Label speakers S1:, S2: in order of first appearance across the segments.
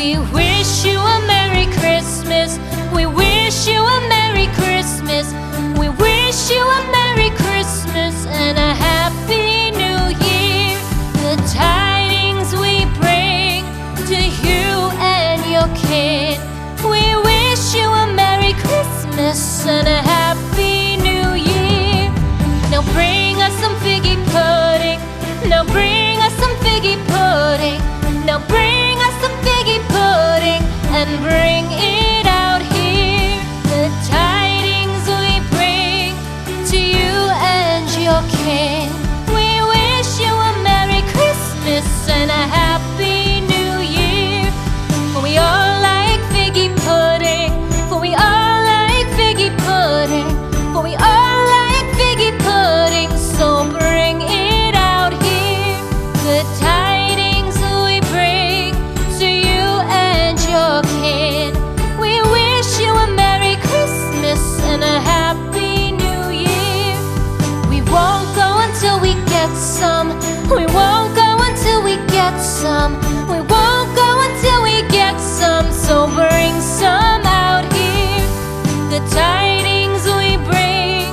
S1: We wish you a Merry Christmas. We wish you a Merry Christmas. We wish you a Merry Christmas and a Happy New Year. The tidings we bring to you and your kid. We wish you a Merry Christmas and a Happy New Year. Now bring us some figgy pudding. Now bring us some figgy pudding. Now bring us some figgy pudding and bring it out here. The tidings we bring to you and your kin. We wish you a Merry Christmas and a Happy New Year. For we all like figgy pudding. For we all like figgy pudding. For we all like figgy pudding. So bring it out here. The tidings we bring to you and your kid. We wish you a Merry Christmas and a Happy New Year. We won't go until we get some. We won't go until we get some. We won't go until we get some. So bring some out here. The tidings we bring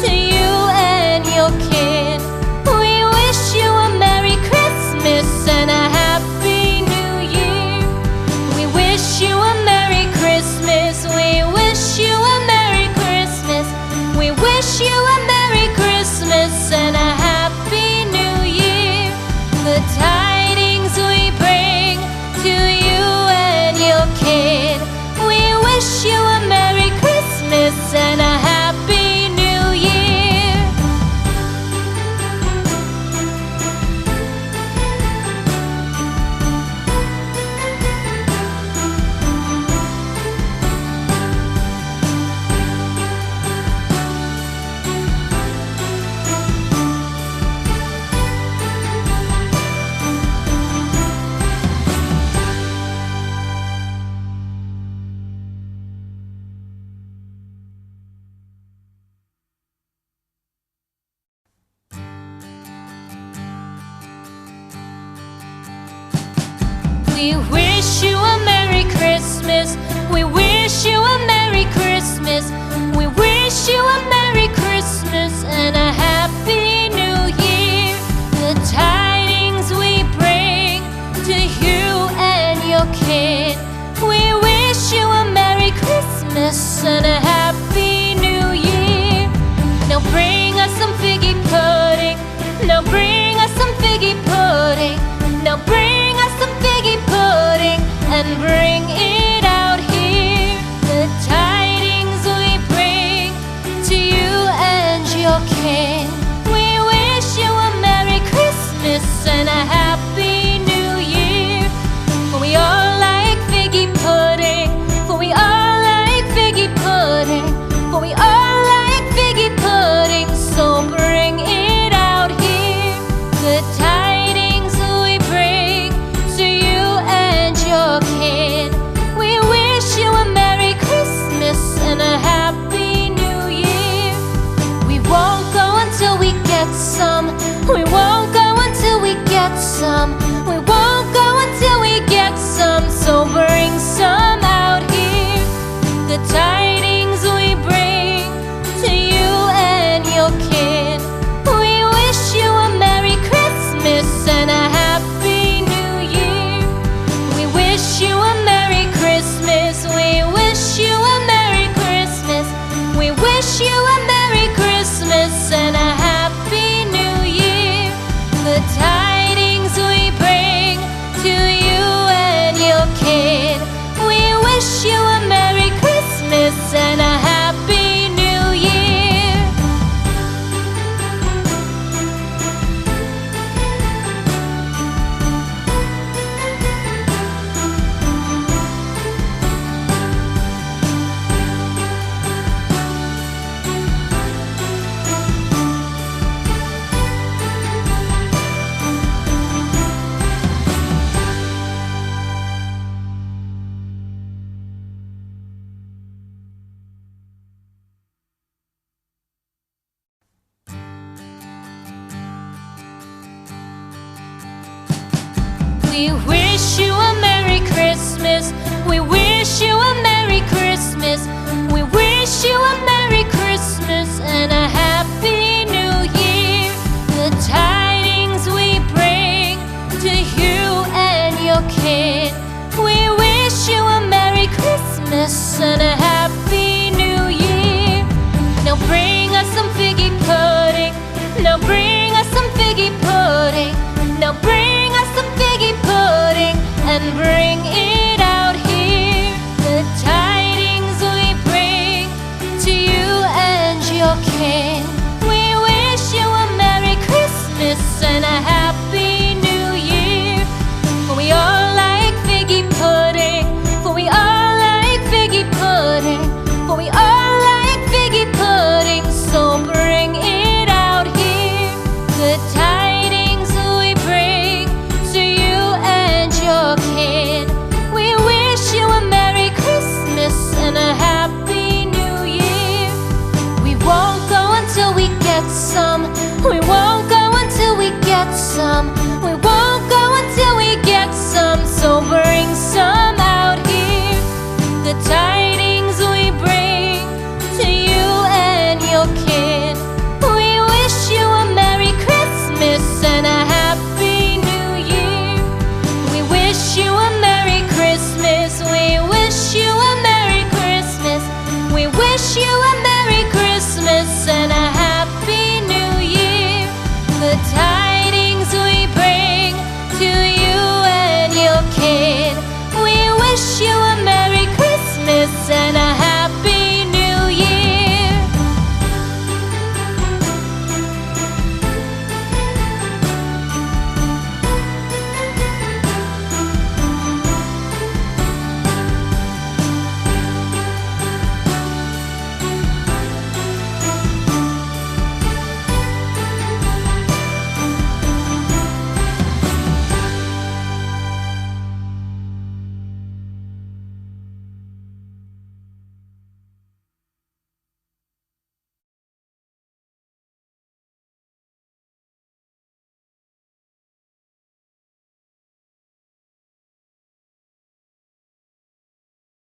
S1: to you and your kid. We wish you a Merry Christmas and a Happy New Year. We wish you a Merry Christmas. We wish you a Merry Christmas. We wish you a Merry Christmas and a Happy New Year. The tidings we bring to you and your kid. We wish you a Merry Christmas and a Happy New Year. We wish you a Merry Christmas. We wish you a Merry Christmas. We wish you a Merry Christmas and a Happy New Year. The tidings we bring to you and your kid. We wish you a Merry Christmas and a Happy New Year. Now bring us some figgy pudding. Now bring us some figgy pudding. Now bring us some figgy pudding and bring it out here. The tidings we bring to you and your kin. We wish you a Merry Christmas and a Happy New Year. For we all like figgy pudding. For we all like figgy pudding. For we all like figgy pudding. So bring it out here. The tidings we bring to you and your kid. We wish you a Merry Christmas and a Happy New Year. We won't go until we get some. We won't go until we get some. We won't go until we get some. So bring some out here. The tidings we bring to you and your kid. We wish you a Merry Christmas and a Happy New Year. We wish you a Merry Christmas. We wish you a Merry Christmas. We wish you a Merry Christmas and a Happy New Year. The tidings we bring to you and your kid. We wish you a Merry Christmas and a Happy New Year. We wish you a Merry Christmas. Christmas. We wish you a Merry Christmas. We wish you a Merry Christmas and a Happy New Year. The tidings we bring to you and your kin. We wish you a Merry Christmas and a Happy New Year. Now bring us some figgy pudding. Now bring us some figgy pudding. Now bring us some figgy pudding and bring it